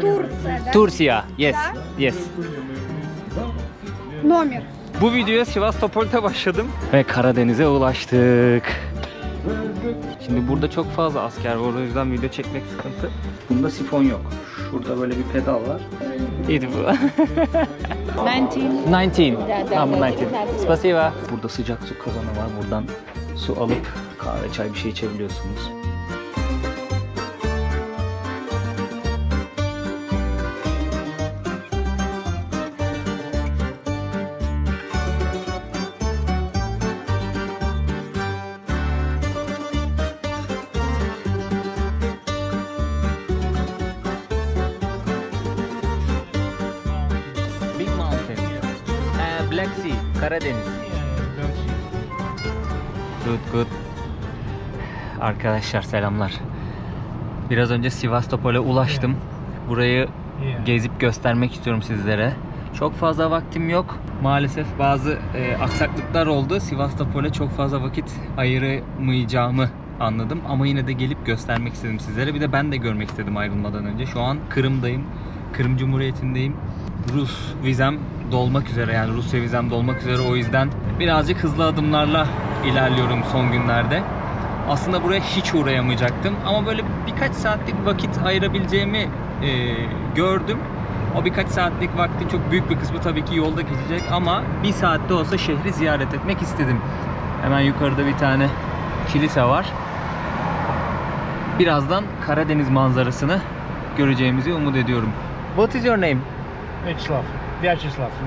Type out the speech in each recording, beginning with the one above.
Турция, да? Turcia. Yes. Yes. Номер. Bu videoya Sivastopol'da başladım ve Karadeniz'e ulaştık. Şimdi burada çok fazla asker var, o yüzden video çekmek sıkıntı. Bunda sifon yok. Şurada böyle bir pedal var. İyiydi bu. 19. 19. Number 19. Spasiba. Burada sıcak su kazanı var. Buradan su alıp kahve, çay bir şey içebiliyorsunuz. Big Mountain. Black Sea, Karadeniz. Good. Arkadaşlar selamlar. Biraz önce Sivastopol'e ulaştım. Burayı gezip göstermek istiyorum sizlere. Çok fazla vaktim yok. Maalesef bazı aksaklıklar oldu. Sivastopol'e çok fazla vakit ayıramayacağımı anladım. Ama yine de gelip göstermek istedim sizlere. Bir de ben de görmek istedim ayrılmadan önce. Şu an Kırım'dayım. Kırım Cumhuriyeti'ndeyim. Rus vizem dolmak üzere, yani Rusya vizem dolmak üzere, o yüzden birazcık hızlı adımlarla ilerliyorum son günlerde. Aslında buraya hiç uğrayamayacaktım ama böyle birkaç saatlik vakit ayırabileceğimi gördüm. O birkaç saatlik vaktin çok büyük bir kısmı tabii ki yolda geçecek ama bir saatte olsa şehri ziyaret etmek istedim. Hemen yukarıda bir tane kilise var. Birazdan Karadeniz manzarasını göreceğimizi umut ediyorum. What is your name? Vyacheslav.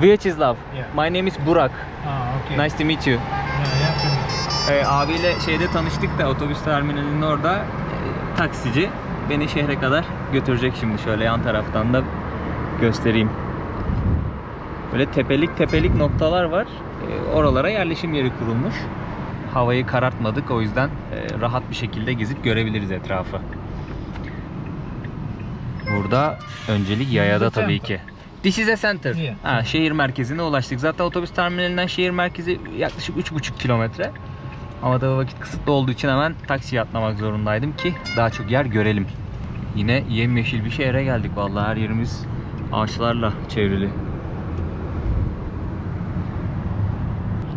Vyacheslav. Yeah. My name is Burak. Okay. Nice to meet you. Abiyle şeyde tanıştık da otobüs terminalinin orada, taksici beni şehre kadar götürecek şimdi. Şöyle yan taraftan da göstereyim. Böyle tepelik noktalar var. Oralara yerleşim yeri kurulmuş. Havayı karartmadık, o yüzden rahat bir şekilde gezip görebiliriz etrafı. Burada öncelik yayada tabii ki. This is a center. Yeah. Şehir merkezine ulaştık. Zaten otobüs terminalinden şehir merkezi yaklaşık 3,5 kilometre. Ama tabii vakit kısıtlı olduğu için hemen taksiye atlamak zorundaydım ki daha çok yer görelim. Yine yemyeşil bir şehre geldik vallahi, her yerimiz ağaçlarla çevrili.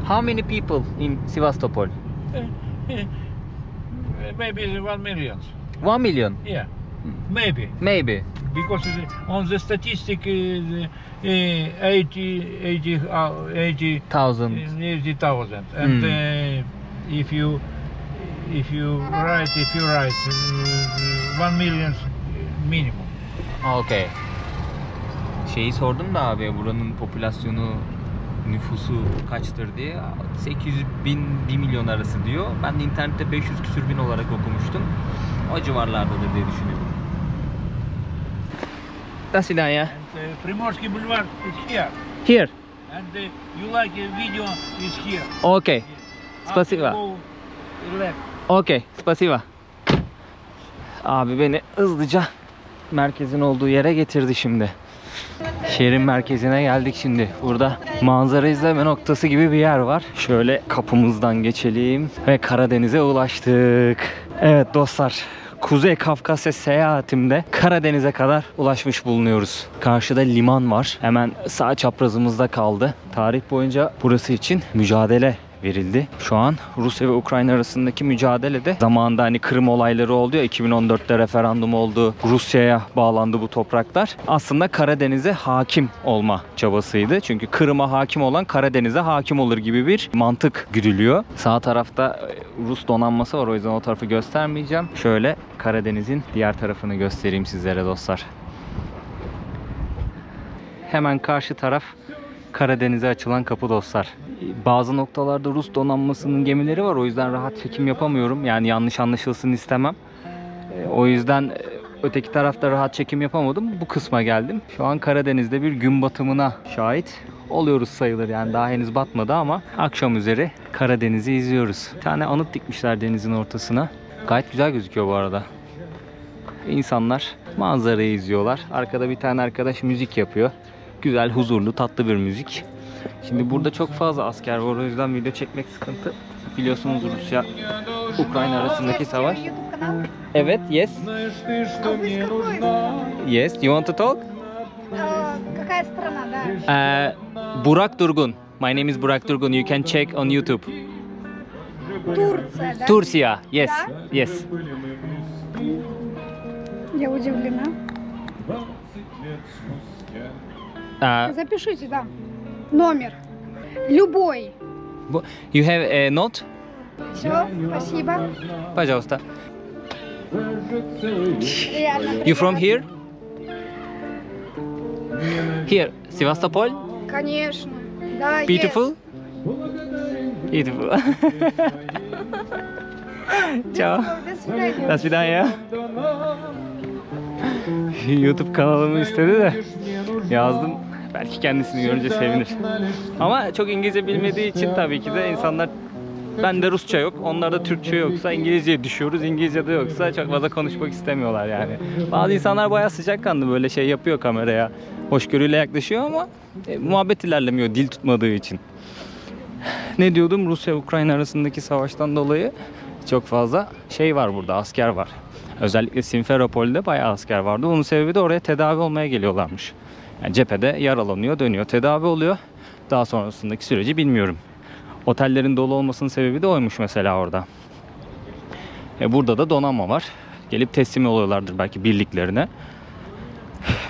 How many people in Sivastopol? Maybe 1 million. 1 million? Yeah, maybe. Maybe. Because on the statistic, 80,000, and if you write 1 million minimum. Okay. Şeyi sordum da abi, buranın popülasyonu, nüfusu kaçtır diye. 800 bin 1 milyon arası diyor. Ben de internette 500 küsür bin olarak okumuştum. O civarlardadır diye düşünüyorum. До свидания. Primorsky Boulevard is here. Here. And you like a video is here. Okay. Спасибо. After go left. Okay. Спасибо. Abi beni hızlıca merkezin olduğu yere getirdi şimdi. Şehrin merkezine geldik şimdi. Burada manzara izleme noktası gibi bir yer var. Şöyle kapımızdan geçelim ve Karadeniz'e ulaştık. Evet dostlar, Kuzey Kafkasya seyahatimde Karadeniz'e kadar ulaşmış bulunuyoruz. Karşıda liman var. Hemen sağ çaprazımızda kaldı. Tarih boyunca burası için mücadele verildi. Şu an Rusya ve Ukrayna arasındaki mücadelede zamanında hani Kırım olayları oldu ya, 2014'te referandum oldu. Rusya'ya bağlandı bu topraklar. Aslında Karadeniz'e hakim olma çabasıydı. Çünkü Kırım'a hakim olan Karadeniz'e hakim olur gibi bir mantık güdülüyor. Sağ tarafta Rus donanması var, o yüzden o tarafı göstermeyeceğim. Şöyle Karadeniz'in diğer tarafını göstereyim sizlere dostlar. Hemen karşı taraf Karadeniz'e açılan kapı dostlar. Bazı noktalarda Rus donanmasının gemileri var, o yüzden rahat çekim yapamıyorum. Yani yanlış anlaşılsın istemem. O yüzden öteki tarafta rahat çekim yapamadım. Bu kısma geldim. Şu an Karadeniz'de bir gün batımına şahit oluyoruz sayılır. Yani daha henüz batmadı ama akşam üzeri Karadeniz'i izliyoruz. Bir tane anıt dikmişler denizin ortasına. Gayet güzel gözüküyor bu arada. İnsanlar manzarayı izliyorlar. Arkada bir tane arkadaş müzik yapıyor. Güzel, huzurlu, tatlı bir müzik. Şimdi burada çok fazla asker var, o yüzden video çekmek sıkıntı. Biliyorsunuz Rusya Ukrayna arasındaki savaş. Evet, yes. А вы из какой? Yes, you want to talk? Какая страна, да? Burak Durgun. My name is Burak Durgun. You can check on YouTube. Турция, да? Turcia. Yes. Да? Yes. Я удивлена. Запишите, да. Номер. Любой. You have a note? Все, спасибо. Пожалуйста. Реально You from приятно. here? Here, Sevastopol? Конечно. Да, Beautiful? Beautiful. Ciao. До свидания. До свидания. YouTube kanalımı istedi de yazdım. Belki kendisini görünce sevinir. Ama çok İngilizce bilmediği için tabii ki de insanlar, bende Rusça yok, onlarda Türkçe yoksa İngilizceye düşüyoruz. İngilizce'de yoksa çok fazla konuşmak istemiyorlar yani. Bazı insanlar bayağı sıcakkanlı, böyle şey yapıyor kameraya. Hoşgörüyle yaklaşıyor ama muhabbet ilerlemiyor dil tutmadığı için. Ne diyordum? Rusya-Ukrayna arasındaki savaştan dolayı çok fazla şey var burada, asker var. Özellikle Simferopol'de bayağı asker vardı. Onun sebebi de oraya tedavi olmaya geliyorlarmış. Yani cephede yaralanıyor, dönüyor, tedavi oluyor. Daha sonrasındaki süreci bilmiyorum. Otellerin dolu olmasının sebebi de oymuş mesela orada. Burada da donanma var. Gelip teslim oluyorlardır belki birliklerine.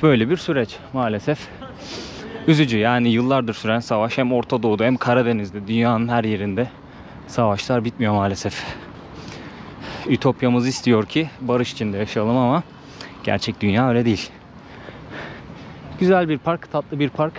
Böyle bir süreç maalesef. Üzücü yani, yıllardır süren savaş hem Orta Doğu'da hem Karadeniz'de, dünyanın her yerinde savaşlar bitmiyor maalesef. Ütopyamız istiyor ki barış içinde yaşayalım ama gerçek dünya öyle değil. Güzel bir park, tatlı bir park.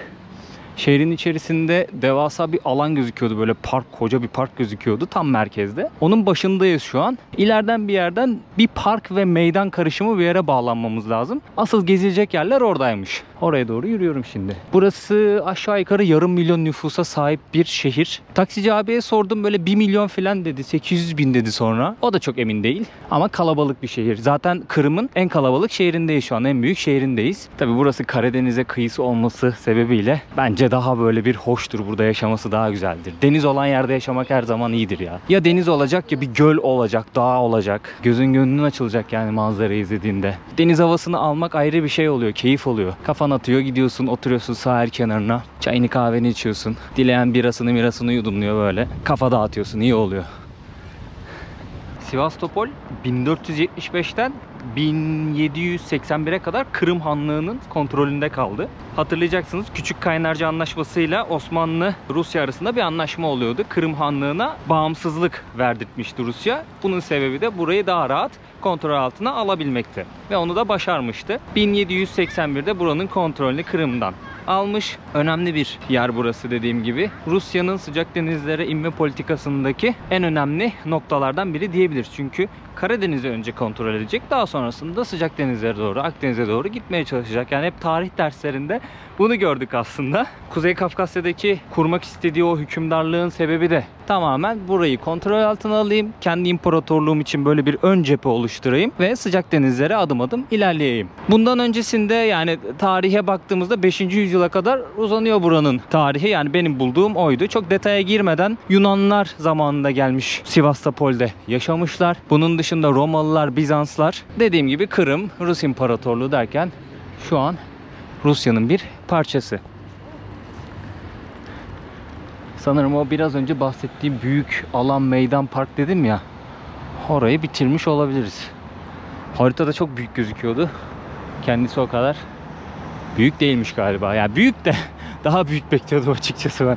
Şehrin içerisinde devasa bir alan gözüküyordu, böyle park, koca bir park gözüküyordu tam merkezde. Onun başındayız şu an. İleriden bir yerden bir park ve meydan karışımı bir yere bağlanmamız lazım. Asıl gezilecek yerler oradaymış. Oraya doğru yürüyorum şimdi. Burası aşağı yukarı 500.000 nüfusa sahip bir şehir. Taksici abiye sordum, böyle 1 milyon falan dedi, 800 bin dedi sonra. O da çok emin değil ama kalabalık bir şehir. Zaten Kırım'ın en kalabalık şehrindeyiz şu an, en büyük şehrindeyiz. Tabi burası Karadeniz'e kıyısı olması sebebiyle bence daha böyle bir hoştur, burada yaşaması daha güzeldir. Deniz olan yerde yaşamak her zaman iyidir ya. Ya deniz olacak ya bir göl olacak, dağ olacak. Gözün gönlün açılacak yani manzarayı izlediğinde. Deniz havasını almak ayrı bir şey oluyor, keyif oluyor. Kafan atıyor, gidiyorsun, oturuyorsun sahil kenarına. Çayını kahveni içiyorsun. Dileyen birasını yudumluyor böyle. Kafa dağıtıyorsun, iyi oluyor. Sevastopol 1475'ten 1781'e kadar Kırım Hanlığı'nın kontrolünde kaldı. Hatırlayacaksınız, Küçük Kaynarca Anlaşması'yla Osmanlı-Rusya arasında bir anlaşma oluyordu. Kırım Hanlığı'na bağımsızlık verdirtmişti Rusya. Bunun sebebi de burayı daha rahat kontrol altına alabilmekti. Ve onu da başarmıştı. 1781'de buranın kontrolünü Kırım'dan almış. Önemli bir yer burası dediğim gibi. Rusya'nın sıcak denizlere inme politikasındaki en önemli noktalardan biri diyebiliriz. Çünkü Karadeniz'i önce kontrol edecek. Daha sonrasında sıcak denizlere doğru, Akdeniz'e doğru gitmeye çalışacak. Yani hep tarih derslerinde bunu gördük aslında. Kuzey Kafkasya'daki kurmak istediği o hükümdarlığın sebebi de tamamen burayı kontrol altına alayım. Kendi imparatorluğum için böyle bir ön cephe oluşturayım ve sıcak denizlere adım adım ilerleyeyim. Bundan öncesinde yani tarihe baktığımızda 5. yüzyıla kadar uzanıyor buranın tarihi. Yani benim bulduğum oydu. Çok detaya girmeden Yunanlılar zamanında gelmiş Sevastopol'de yaşamışlar. Bunun dışında Romalılar, Bizanslar, dediğim gibi Kırım, Rus İmparatorluğu derken şu an Rusya'nın bir parçası. Sanırım o biraz önce bahsettiğim büyük alan, meydan, park dedim ya. Orayı bitirmiş olabiliriz. Haritada çok büyük gözüküyordu. Kendisi o kadar büyük değilmiş galiba. Yani büyük de daha büyük bekliyordum açıkçası ben.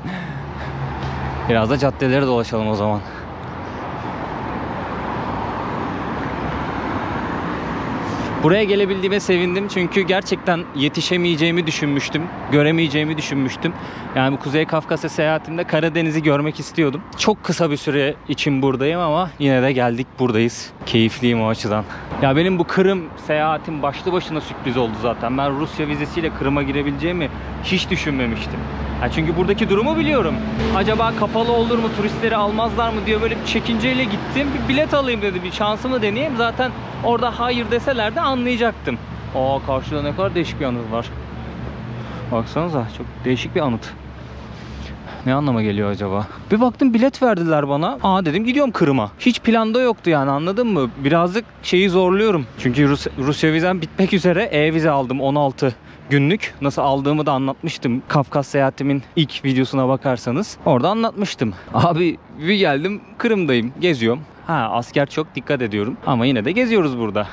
Biraz da caddelere dolaşalım o zaman. Buraya gelebildiğime sevindim çünkü gerçekten yetişemeyeceğimi düşünmüştüm, göremeyeceğimi düşünmüştüm. Yani bu Kuzey Kafkasya seyahatimde Karadeniz'i görmek istiyordum. Çok kısa bir süre için buradayım ama yine de geldik, buradayız. Keyifliyim o açıdan. Ya benim bu Kırım seyahatim başlı başına sürpriz oldu zaten. Ben Rusya vizesiyle Kırım'a girebileceğimi hiç düşünmemiştim. Ya çünkü buradaki durumu biliyorum. Acaba kapalı olur mu, turistleri almazlar mı diye böyle bir çekinceyle gittim. Bir bilet alayım dedim, bir şansımı deneyeyim. Zaten orada hayır deseler de anlayacaktım. Aa, karşıda ne kadar değişik bir anıt var. Baksanıza, çok değişik bir anıt. Ne anlama geliyor acaba? Bir baktım bilet verdiler bana. Aa dedim gidiyorum Kırım'a. Hiç planda yoktu yani, anladın mı? Birazcık şeyi zorluyorum. Çünkü Rusya vizem bitmek üzere. E-vize aldım 16 günlük. Nasıl aldığımı da anlatmıştım. Kafkas seyahatimin ilk videosuna bakarsanız. Orada anlatmıştım. Abi bir geldim Kırım'dayım. Geziyorum. Ha, asker çok, dikkat ediyorum. Ama yine de geziyoruz burada.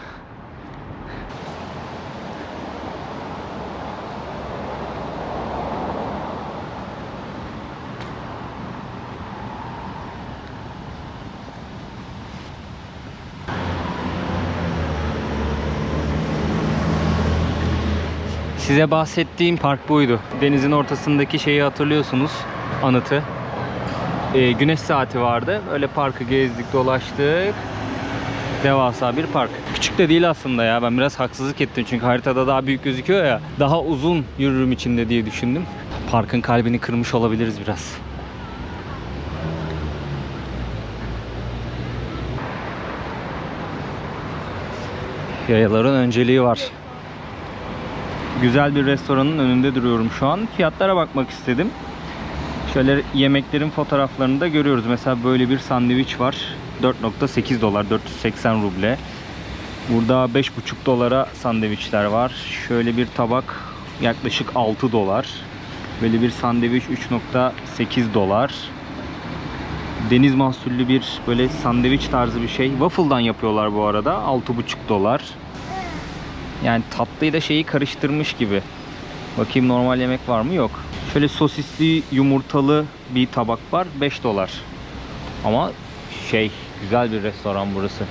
Size bahsettiğim park buydu. Denizin ortasındaki şeyi hatırlıyorsunuz. Anıtı. Güneş saati vardı. Öyle parkı gezdik, dolaştık. Devasa bir park. Küçük de değil aslında ya. Ben biraz haksızlık ettim. Çünkü haritada daha büyük gözüküyor ya. Daha uzun yürürüm içinde diye düşündüm. Parkın kalbini kırmış olabiliriz biraz. Yayaların önceliği var. Güzel bir restoranın önünde duruyorum şu an. Fiyatlara bakmak istedim. Şöyle yemeklerin fotoğraflarını da görüyoruz. Mesela böyle bir sandviç var. 4.8 dolar, 480 ruble. Burada 5.5 dolara sandviçler var. Şöyle bir tabak yaklaşık 6 dolar. Böyle bir sandviç 3.8 dolar. Deniz mahsullü bir böyle sandviç tarzı bir şey. Waffle'dan yapıyorlar bu arada. 6.5 dolar. Yani tatlıyla şeyi karıştırmış gibi. Bakayım normal yemek var mı? Yok. Şöyle sosisli yumurtalı bir tabak var. 5 dolar. Ama güzel bir restoran burası.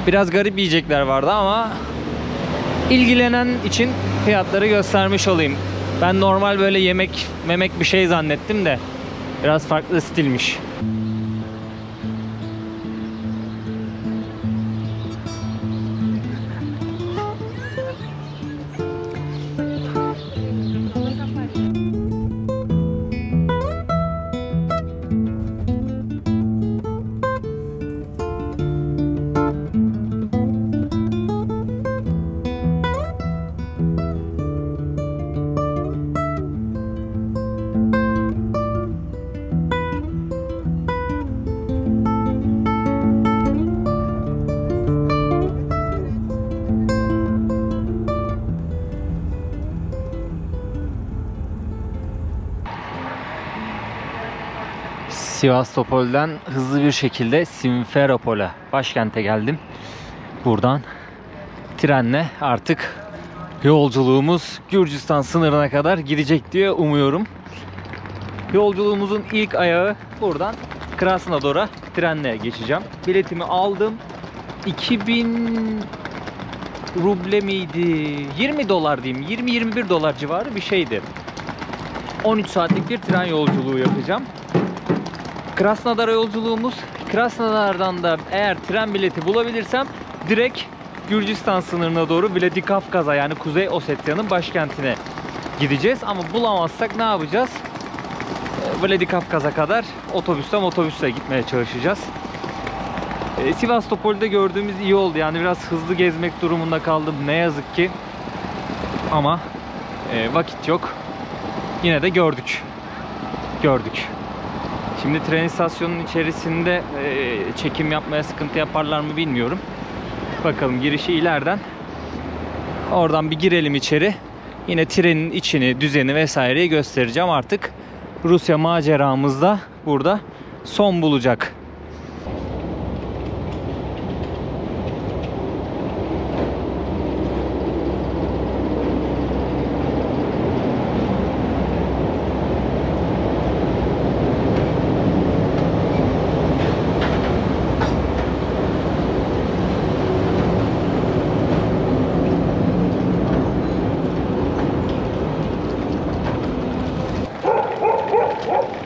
Biraz garip yiyecekler vardı ama ilgilenen için fiyatları göstermiş olayım. Ben normal böyle yemek bir şey zannettim de biraz farklı stilmiş. Sivastopol'den hızlı bir şekilde Simferopol'a, başkente geldim. Buradan trenle artık yolculuğumuz Gürcistan sınırına kadar gidecek diye umuyorum. Yolculuğumuzun ilk ayağı buradan Krasnodar'a trenle geçeceğim. Biletimi aldım. 2000 ruble miydi? 20 dolar diyeyim. 20-21 dolar civarı bir şeydi. 13 saatlik bir tren yolculuğu yapacağım. Krasnodar'a yolculuğumuz. Krasnodar'dan da eğer tren bileti bulabilirsem direkt Gürcistan sınırına doğru Vladikavkaz'a, yani Kuzey Osetya'nın başkentine gideceğiz. Ama bulamazsak ne yapacağız? Vladikavkaz'a kadar otobüsle gitmeye çalışacağız. Sivastopol'de gördüğümüz iyi oldu. Yani biraz hızlı gezmek durumunda kaldım ne yazık ki. Ama vakit yok. Yine de gördük. Şimdi tren istasyonunun içerisinde çekim yapmaya sıkıntı yaparlar mı bilmiyorum. Bakalım, girişi ileriden. Oradan bir girelim içeri. Yine trenin içini, düzeni vesaireyi göstereceğim. Artık Rusya maceramız da burada son bulacak.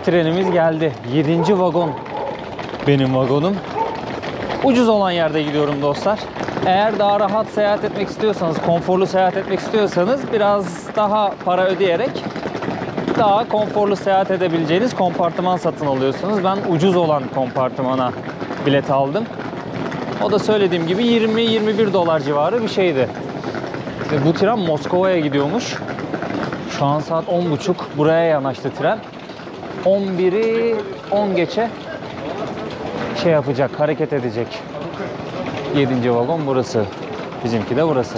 Trenimiz geldi. 7. vagon benim vagonum. Ucuz olan yerde gidiyorum dostlar. Eğer daha rahat seyahat etmek istiyorsanız, konforlu seyahat etmek istiyorsanız biraz daha para ödeyerek daha konforlu seyahat edebileceğiniz kompartıman satın alıyorsunuz. Ben ucuz olan kompartımana bilet aldım. O da söylediğim gibi 20-21 dolar civarı bir şeydi. Bu tren Moskova'ya gidiyormuş. Şu an saat 10.30. Buraya yanaştı tren. 11'i 10 geçe şey yapacak, hareket edecek. 7. vagon burası. Bizimki de burası.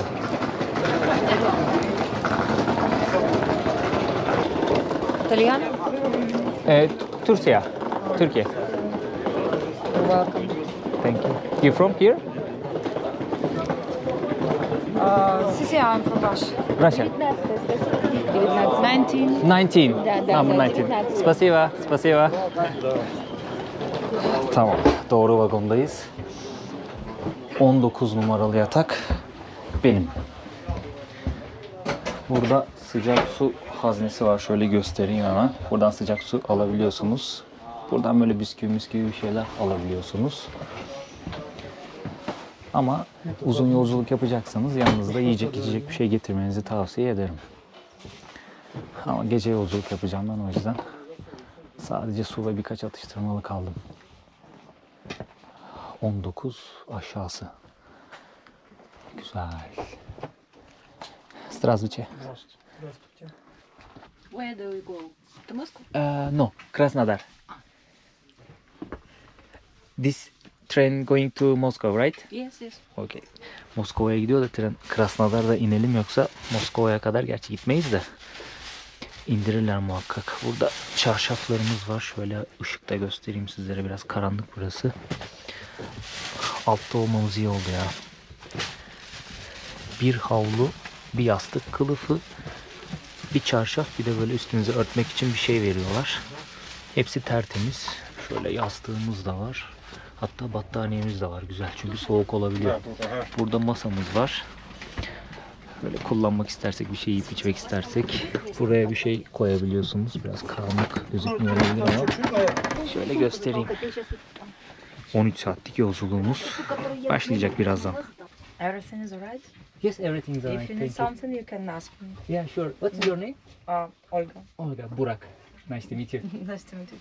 Italiano? Türkiye. Türkiye. Welcome. Thank you. You from here? Sisi, I'm from Russia. Russia. 19. 19. Number 19. Spasiba. Spasiba. Tamam. Doğru vagondayız. 19 numaralı yatak benim. Burada sıcak su haznesi var. Şöyle göstereyim hemen. Buradan sıcak su alabiliyorsunuz. Buradan böyle bisküvi bir şeyler alabiliyorsunuz. Ama uzun yolculuk yapacaksanız yanınızda yiyecek içecek bir şey getirmenizi tavsiye ederim. Ama gece yolculuk yapacağım ben, o yüzden sadece su ve birkaç atıştırmalık aldım. 19 aşağısı. Güzel. Здравствуйте. Where do you go? To Moscow? No, Krasnodar. This train going to Moscow, right? Yes, yes. Okay. Moskova'ya gidiyor da tren. Krasnodar'da inelim, yoksa Moskova'ya kadar gerçi gitmeyiz de indirirler muhakkak. Burada çarşaflarımız var. Şöyle ışıkta göstereyim sizlere. Biraz karanlık burası. Altta olmamız iyi oldu ya. Bir havlu, bir yastık kılıfı, bir çarşaf, bir de böyle üstünüze örtmek için bir şey veriyorlar. Hepsi tertemiz. Şöyle yastığımız da var. Hatta battaniyemiz de var. Güzel, çünkü soğuk olabiliyor. Burada masamız var. Böyle kullanmak istersek, bir şey yiyip içmek istersek buraya bir şey koyabiliyorsunuz. Biraz karanlık gözükmüyor olabilir ama şöyle göstereyim. 13 saatlik yolculuğumuz başlayacak birazdan. Everything is alright? Yes, everything is alright. If you need something, you can ask me. Yeah, sure. What is your name? Olga. Olga, Burak. Nice to meet you. Nice to meet you.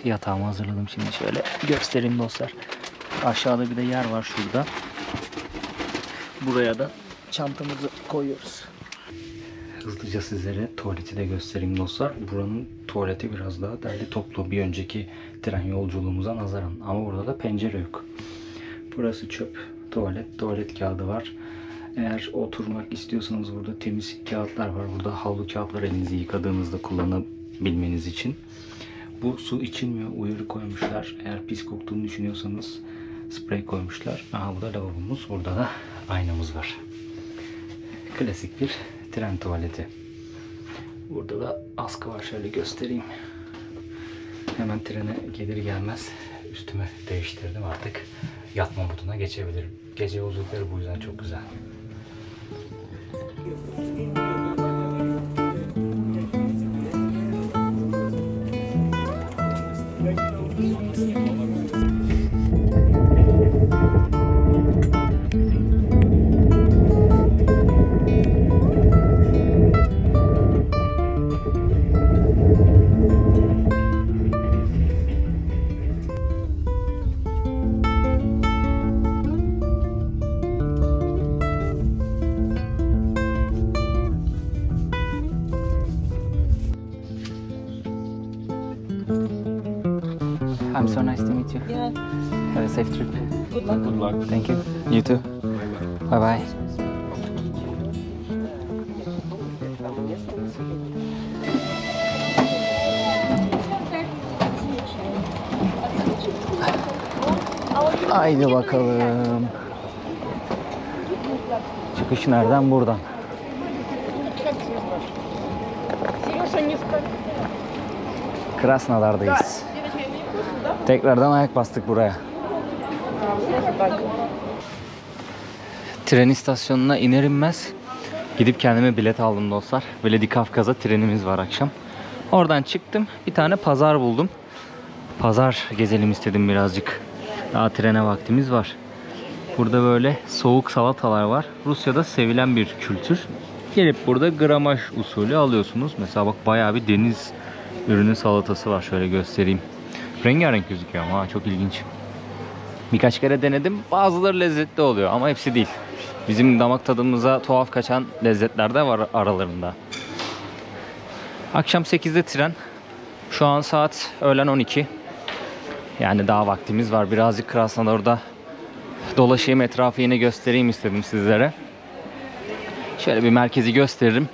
Yatağımı hazırladım, şimdi şöyle göstereyim dostlar. Aşağıda bir de yer var şurada. Buraya da çantamızı koyuyoruz. Hızlıca sizlere tuvaleti de göstereyim dostlar. Buranın tuvaleti biraz daha derli toplu, bir önceki tren yolculuğumuza nazaran. Ama burada da pencere yok. Burası çöp tuvalet. Tuvalet kağıdı var. Eğer oturmak istiyorsanız burada temiz kağıtlar var. Burada havlu kağıtlar, elinizi yıkadığınızda kullanabilmeniz için. Bu su içilmiyor. Uyarı koymuşlar. Eğer pis koktuğunu düşünüyorsanız sprey koymuşlar. Aha, bu da lavabomuz. Burada da aynamız var. Klasik bir tren tuvaleti. Burada da askı var. Şöyle göstereyim. Hemen trene gelir gelmez üstümü değiştirdim. Artık yatma moduna geçebilirim. Gece yolculukları bu yüzden çok güzel. I'm so nice to meet you. Yeah. Have a safe trip. Good luck. Good luck. Thank you. You too. Bye bye. Haydi bakalım. Çıkış nereden? Buradan. Krasnodar'dayız. Tekrardan ayak bastık buraya. Tren istasyonuna iner inmez gidip kendime bilet aldım dostlar. Vladikavkaz'a trenimiz var akşam. Oradan çıktım. Bir tane pazar buldum. Pazar gezelim istedim birazcık. Daha trene vaktimiz var. Burada böyle soğuk salatalar var. Rusya'da sevilen bir kültür. Gelip burada gramaj usulü alıyorsunuz. Mesela bak, bayağı bir deniz ürünü salatası var. Şöyle göstereyim. Rengarenk gözüküyor ama çok ilginç. Birkaç kere denedim. Bazıları lezzetli oluyor ama hepsi değil. Bizim damak tadımıza tuhaf kaçan lezzetler de var aralarında. Akşam 8'de tren. Şu an saat öğlen 12. Yani daha vaktimiz var. Birazcık Krasnodar'da dolaşayım, etrafı yine göstereyim istedim sizlere. Şöyle bir merkezi gösteririm.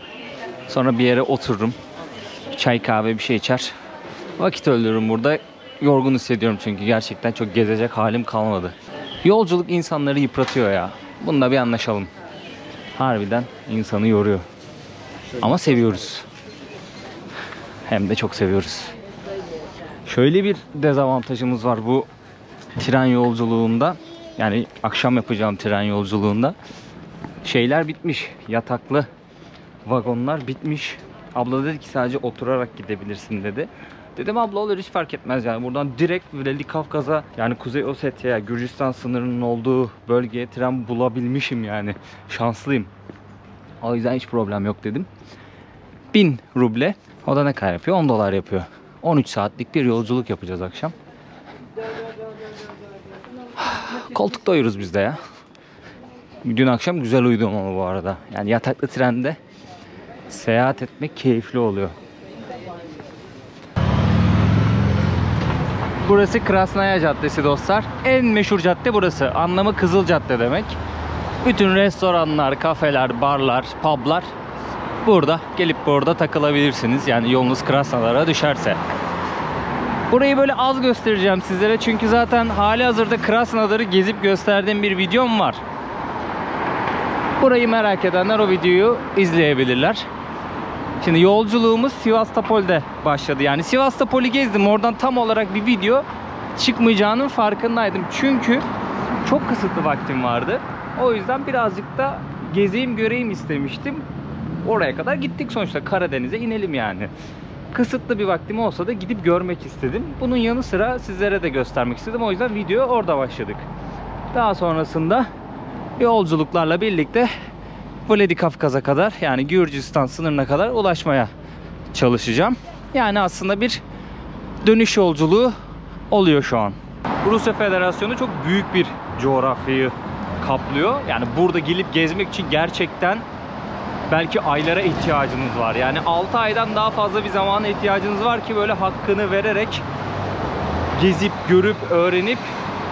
Sonra bir yere otururum. Çay kahve bir şey içer. Vakit öldürürüm burada. Yorgun hissediyorum çünkü gerçekten çok gezecek halim kalmadı. Yolculuk insanları yıpratıyor ya. Bunda bir anlaşalım. Harbiden insanı yoruyor. Ama seviyoruz. Hem de çok seviyoruz. Şöyle bir dezavantajımız var bu tren yolculuğunda. Yani akşam yapacağım tren yolculuğunda. Şeyler bitmiş. Yataklı vagonlar bitmiş. Abla dedi ki sadece oturarak gidebilirsin dedi. Dedim abla olur, hiç fark etmez yani. Buradan direkt Vladikavkaz'a, yani Kuzey Ossetya'ya, Gürcistan sınırının olduğu bölgeye tren bulabilmişim yani. Şanslıyım. O yüzden hiç problem yok dedim. 1000 ruble. O da ne kadar yapıyor? 10 dolar yapıyor. 13 saatlik bir yolculuk yapacağız akşam. Koltukta uyuruz biz de ya. Dün akşam güzel uyudum ama bu arada. Yani yataklı trende seyahat etmek keyifli oluyor. Burası Krasnaya Caddesi dostlar. En meşhur cadde burası. Anlamı Kızıl Cadde demek. Bütün restoranlar, kafeler, barlar, publar burada. Gelip burada takılabilirsiniz. Yani yolunuz Krasnodar'a düşerse. Burayı böyle az göstereceğim sizlere. Çünkü zaten hali hazırda Krasnodar'ı gezip gösterdiğim bir videom var. Burayı merak edenler o videoyu izleyebilirler. Şimdi yolculuğumuz Sivastopol'de başladı. Yani Sivastopol'ü gezdim. Oradan tam olarak bir video çıkmayacağının farkındaydım. Çünkü çok kısıtlı vaktim vardı. O yüzden birazcık da gezeyim göreyim istemiştim. Oraya kadar gittik sonuçta. Karadeniz'e inelim yani. Kısıtlı bir vaktim olsa da gidip görmek istedim. Bunun yanı sıra sizlere de göstermek istedim. O yüzden video orada başladık. Daha sonrasında yolculuklarla birlikte Vladikavkaz'a kadar, yani Gürcistan sınırına kadar ulaşmaya çalışacağım. Yani aslında bir dönüş yolculuğu oluyor şu an. Rusya Federasyonu çok büyük bir coğrafyayı kaplıyor. Yani burada gelip gezmek için gerçekten belki aylara ihtiyacınız var. Yani 6 aydan daha fazla bir zamana ihtiyacınız var ki böyle hakkını vererek gezip, görüp, öğrenip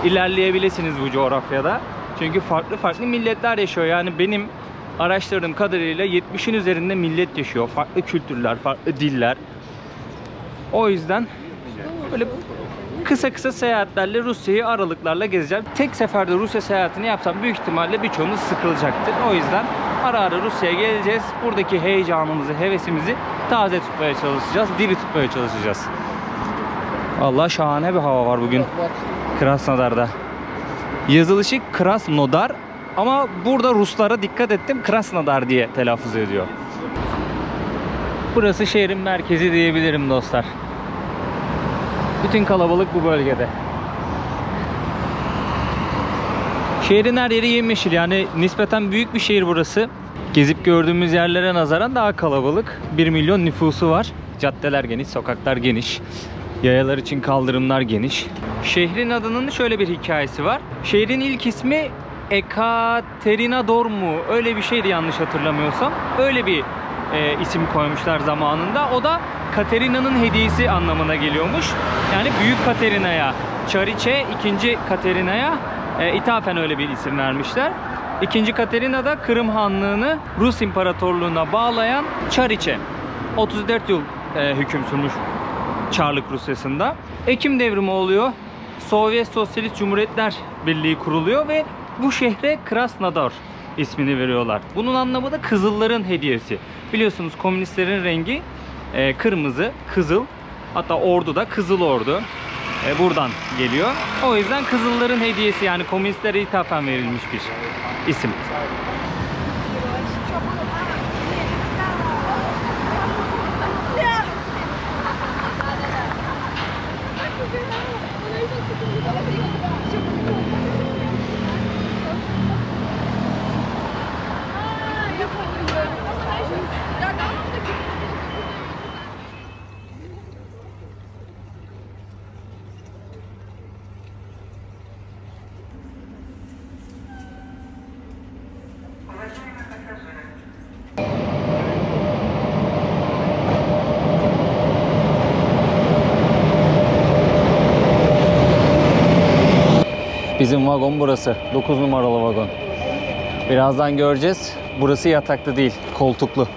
ilerleyebilirsiniz bu coğrafyada. Çünkü farklı farklı milletler yaşıyor. Yani benim araştırdığım kadarıyla 70'in üzerinde millet yaşıyor. Farklı kültürler, farklı diller. O yüzden böyle kısa kısa seyahatlerle Rusya'yı aralıklarla gezeceğim. Tek seferde Rusya seyahatini yapsam büyük ihtimalle birçoğunuz sıkılacaktır. O yüzden ara ara Rusya'ya geleceğiz. Buradaki heyecanımızı, hevesimizi taze tutmaya çalışacağız. Diri tutmaya çalışacağız. Vallahi şahane bir hava var bugün Krasnodar'da. Yazılışı Krasnodar ama burada Ruslara dikkat ettim, Krasnodar diye telaffuz ediyor. Burası şehrin merkezi diyebilirim dostlar. Bütün kalabalık bu bölgede. Şehrin her yeri yemyeşil, yani nispeten büyük bir şehir burası. Gezip gördüğümüz yerlere nazaran daha kalabalık. 1 milyon nüfusu var. Caddeler geniş, sokaklar geniş. Yayalar için kaldırımlar geniş. Şehrin adının şöyle bir hikayesi var. Şehrin ilk ismi Ekaterinador mu? Öyle bir şeydi yanlış hatırlamıyorsam. Öyle bir isim koymuşlar zamanında. O da Katerina'nın hediyesi anlamına geliyormuş. Yani Büyük Katerina'ya, Çariçe, 2. Katerina'ya ithafen öyle bir isim vermişler. 2. Katerina da Kırım Hanlığı'nı Rus İmparatorluğu'na bağlayan Çariçe. 34 yıl hüküm sürmüş Çarlık Rusyası'nda. Ekim devrimi oluyor. Sovyet Sosyalist Cumhuriyetler Birliği kuruluyor ve bu şehre Krasnodar ismini veriyorlar. Bunun anlamı da Kızılların hediyesi. Biliyorsunuz komünistlerin rengi kırmızı, kızıl. Hatta ordu da Kızıl Ordu. Buradan geliyor. O yüzden Kızılların hediyesi, yani komünistlere ithafen verilmiş bir isim. Bizim vagon burası. 9 numaralı vagon. Birazdan göreceğiz. Burası yataklı değil, koltuklu.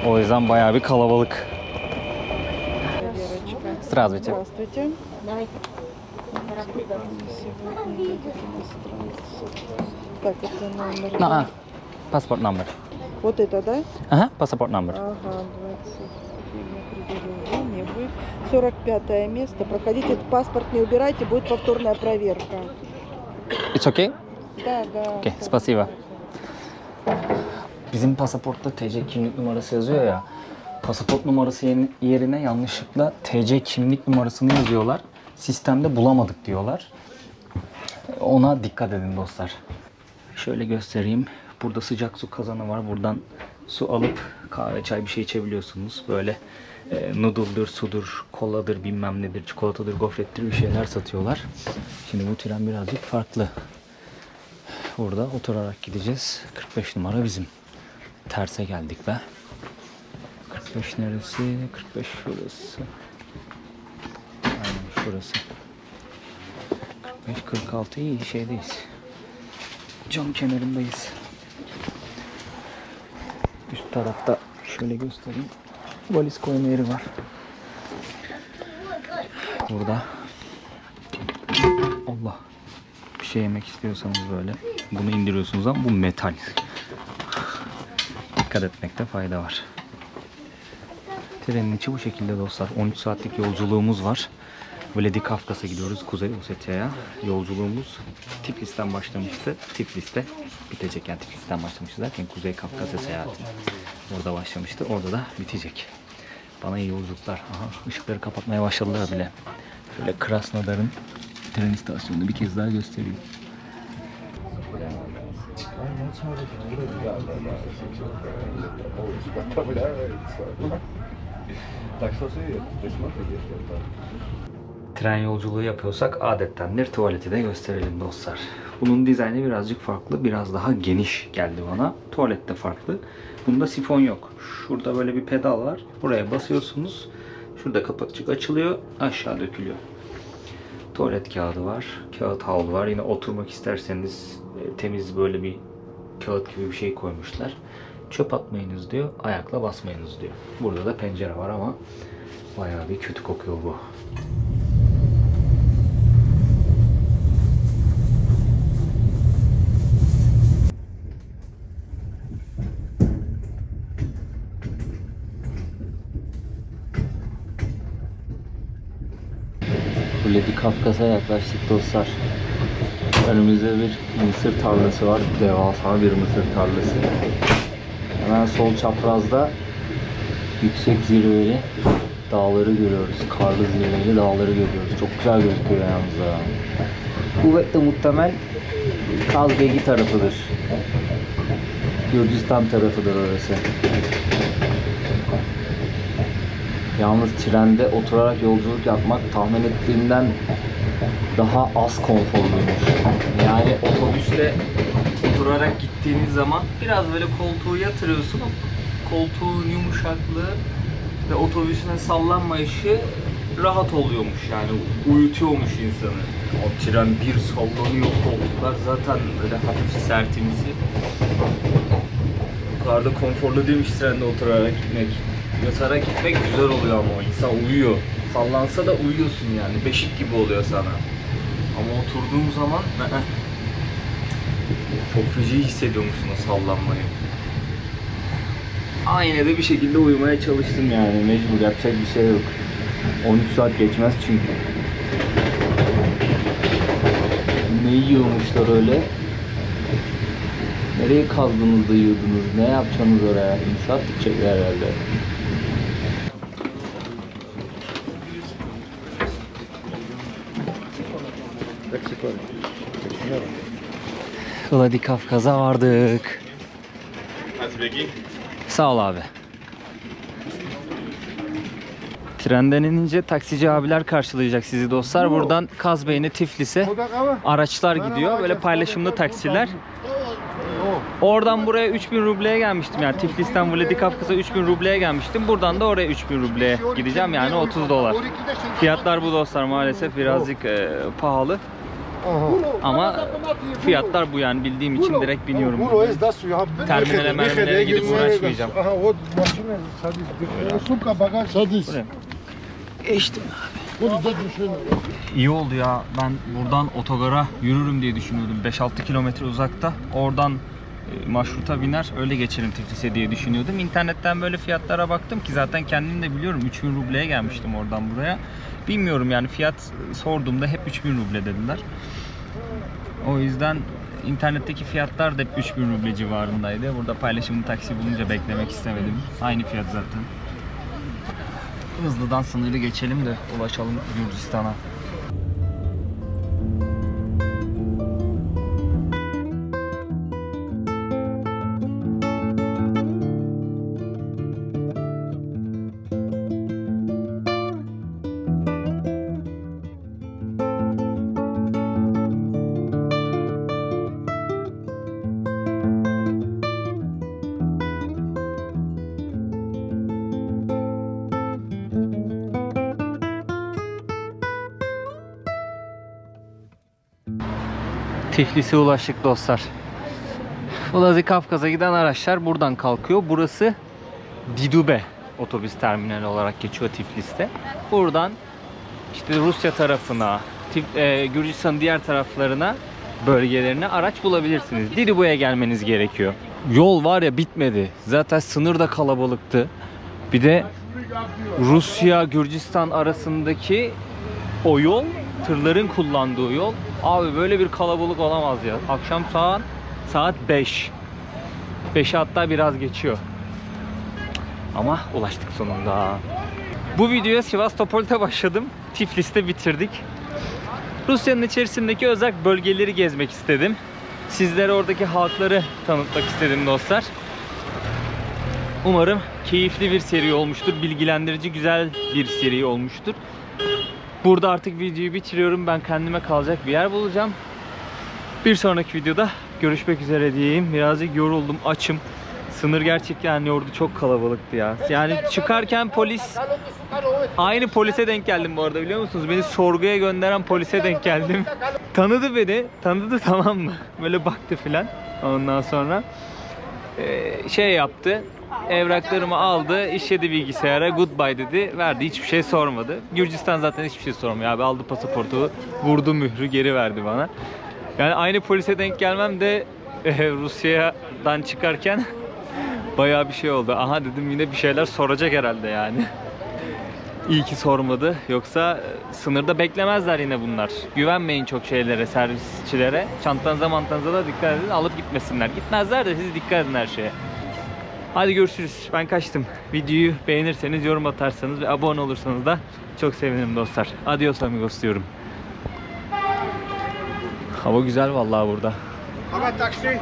O yüzden bayağı bir kalabalık. Здравствуйте. Здравствуйте. Так, это номер. Aa, passport number. Вот это, да? Aha, passport number. Ага, 20. Не будет. 45 место. Проходите, этот паспорт не убирайте, будет повторная проверка. It's okay? Да, да. Okay, спасибо. Bizim pasaportta TC kimlik numarası yazıyor ya. Pasaport numarası yerine yanlışlıkla TC kimlik numarasını yazıyorlar. Sistemde bulamadık diyorlar. Ona dikkat edin dostlar. Şöyle göstereyim. Burada sıcak su kazanı var. Buradan su alıp kahve, çay bir şey içebiliyorsunuz. Böyle noodle'dır, sudur, koladır, bilmem nedir, çikolatadır, gofrettir bir şeyler satıyorlar. Şimdi bu tren birazcık farklı. Burada oturarak gideceğiz. 45 numara bizim. Terse geldik be. 45 neresi? 45 şurası. Aynen şurası. 45-46 iyi şeydeyiz. Cam kenarındayız. Üst tarafta şöyle göstereyim. Valiz koyma yeri var. Burada Allah bir şey yemek istiyorsanız böyle bunu indiriyorsunuz ama bu metal. Dikkat etmekte fayda var. Trenin içi bu şekilde dostlar. 13 saatlik yolculuğumuz var. Vladikavkaz'a gidiyoruz, Kuzey Osetya'ya. Yolculuğumuz Tiflis'ten başlamıştı. Tiflis'te bitecek, yani Tiflis'ten başlamıştı derken Kuzey Kafkasya seyahati. Orada başlamıştı, orada da bitecek. Bana iyi yolculuklar. Aha, ışıkları kapatmaya başladılar bile. Şöyle Krasnodar'ın tren istasyonunu bir kez daha göstereyim. Tren yolculuğu yapıyorsak adettendir tuvaleti de gösterelim dostlar. Bunun dizaynı birazcık farklı, biraz daha geniş geldi bana. Tuvalet de farklı. Bunda sifon yok. Şurada böyle bir pedal var. Buraya basıyorsunuz. Şurada kapakçık açılıyor, aşağı dökülüyor. Tuvalet kağıdı var, kağıt havlu var. Yine oturmak isterseniz temiz böyle bir kağıt gibi bir şey koymuşlar. Çöp atmayınız diyor, ayakla basmayınız diyor. Burada da pencere var ama bayağı bir kötü kokuyor bu. Vladikavkaz'a yaklaştık dostlar. Önümüzde bir mısır tarlası var. Devasa bir mısır tarlası. Hemen sol çaprazda yüksek zirveli dağları görüyoruz. Karlı zirveli dağları görüyoruz. Çok güzel gözüküyor yalnız ha. Kuvvetle muhtemel Kazbegi tarafıdır. Gürcistan tarafıdır orası. Yalnız trende oturarak yolculuk yapmak tahmin ettiğimden daha az konforluymuş. Yani otobüste oturarak gittiğiniz zaman biraz böyle koltuğu yatırıyorsun. Koltuğun yumuşaklığı ve otobüsün sallanmayışı rahat oluyormuş, yani uyutuyormuş insanı. O tren bir sallanıyor, koltuklar zaten böyle hafif sertimsi. O kadar da konforlu değilmiş trende oturarak gitmek. Yatarak gitmek güzel oluyor ama insan uyuyor. Sallansa da uyuyorsun yani. Beşik gibi oluyor sana. Ama oturduğum zaman çok feci hissediyormuşsun o sallanmayı. Ama yine de bir şekilde uyumaya çalıştım yani. Mecbur, yapacak bir şey yok. 13 saat geçmez çünkü. Ne yiyormuşlar öyle? Nereye kazdınız da yiyordunuz? Ne yapacaksınız oraya? İnşaat dikecekler herhalde. Vladikavkaz'a vardık. Sağ ol abi. Trenden inince taksici abiler karşılayacak sizi dostlar. Buradan Kazbeyne, Tiflis'e araçlar gidiyor. Böyle paylaşımlı taksiler. Oradan buraya 3000 rubleye gelmiştim. Yani Tiflis'ten Vladikavkaz'a 3000 rubleye gelmiştim. Buradan da oraya 3000 rubleye gideceğim. Yani 30 dolar. Fiyatlar bu dostlar, maalesef birazcık pahalı. Ama fiyatlar bu yani bildiğim için direkt biniyorum. Terminale Terminale merminale gidip uğraşmayacağım. Aha o makine sadece. Sumka bagaj sadece. Buraya. Geçtim abi. Bunu da düşün. İyi oldu ya. Ben buradan otogara yürürüm diye düşünüyordum. 5-6 kilometre uzakta. Oradan marşruta biner öyle geçerim Tiflis'e diye düşünüyordum. İnternetten böyle fiyatlara baktım ki zaten kendim de biliyorum 3000 rubleye gelmiştim oradan buraya. Bilmiyorum yani fiyat sorduğumda hep 3000 ruble dediler. O yüzden internetteki fiyatlar da hep 3000 ruble civarındaydı. Burada paylaşımlı taksi bulunca beklemek istemedim. Aynı fiyat zaten. Hızlıdan sınırı geçelim de ulaşalım Gürcistan'a. Tiflis'e ulaştık dostlar. Vladikavkaz'a giden araçlar buradan kalkıyor. Burası Didube otobüs terminali olarak geçiyor Tiflis'te. Buradan işte Rusya tarafına, Gürcistan'ın diğer taraflarına, bölgelerine araç bulabilirsiniz. Didube'ye gelmeniz gerekiyor. Yol var ya bitmedi. Zaten sınır da kalabalıktı. Bir de Rusya Gürcistan arasındaki o yol, tırların kullandığı yol. Abi böyle bir kalabalık olamaz ya. Akşam saat 5. 5'e hatta biraz geçiyor. Ama ulaştık sonunda. Bu videoya Sivastopol'te başladım. Tiflis'te bitirdik. Rusya'nın içerisindeki özel bölgeleri gezmek istedim. Sizlere oradaki halkları tanıtmak istedim dostlar. Umarım keyifli bir seri olmuştur. Bilgilendirici, güzel bir seri olmuştur. Burada artık videoyu bitiriyorum. Ben kendime kalacak bir yer bulacağım. Bir sonraki videoda görüşmek üzere diyeyim. Birazcık yoruldum, açım. Sınır gerçekten yordu, çok kalabalıktı ya. Yani çıkarken polis, aynı polise denk geldim bu arada, biliyor musunuz? Beni sorguya gönderen polise denk geldim. Tanıdı beni, tanıdı tamam mı? Böyle baktı filan. Ondan sonra şey yaptı. Evraklarımı aldı, işledi bilgisayara, goodbye dedi, verdi, hiçbir şey sormadı. Gürcistan zaten hiçbir şey sormuyor abi, aldı pasaportu, vurdu mührü, geri verdi bana. Yani aynı polise denk gelmem de Rusya'dan çıkarken bayağı bir şey oldu. Aha dedim, yine bir şeyler soracak herhalde yani. İyi ki sormadı, yoksa sınırda beklemezler yine bunlar. Güvenmeyin çok şeylere, servisçilere. Çantanıza mantanıza da dikkat edin, alıp gitmesinler. Gitmezler de siz dikkat edin her şeye. Hadi görüşürüz. Ben kaçtım. Videoyu beğenirseniz, yorum atarsanız ve abone olursanız da çok sevinirim dostlar. Adios amigos diyorum. Hava güzel vallahi burada. Ama taksi.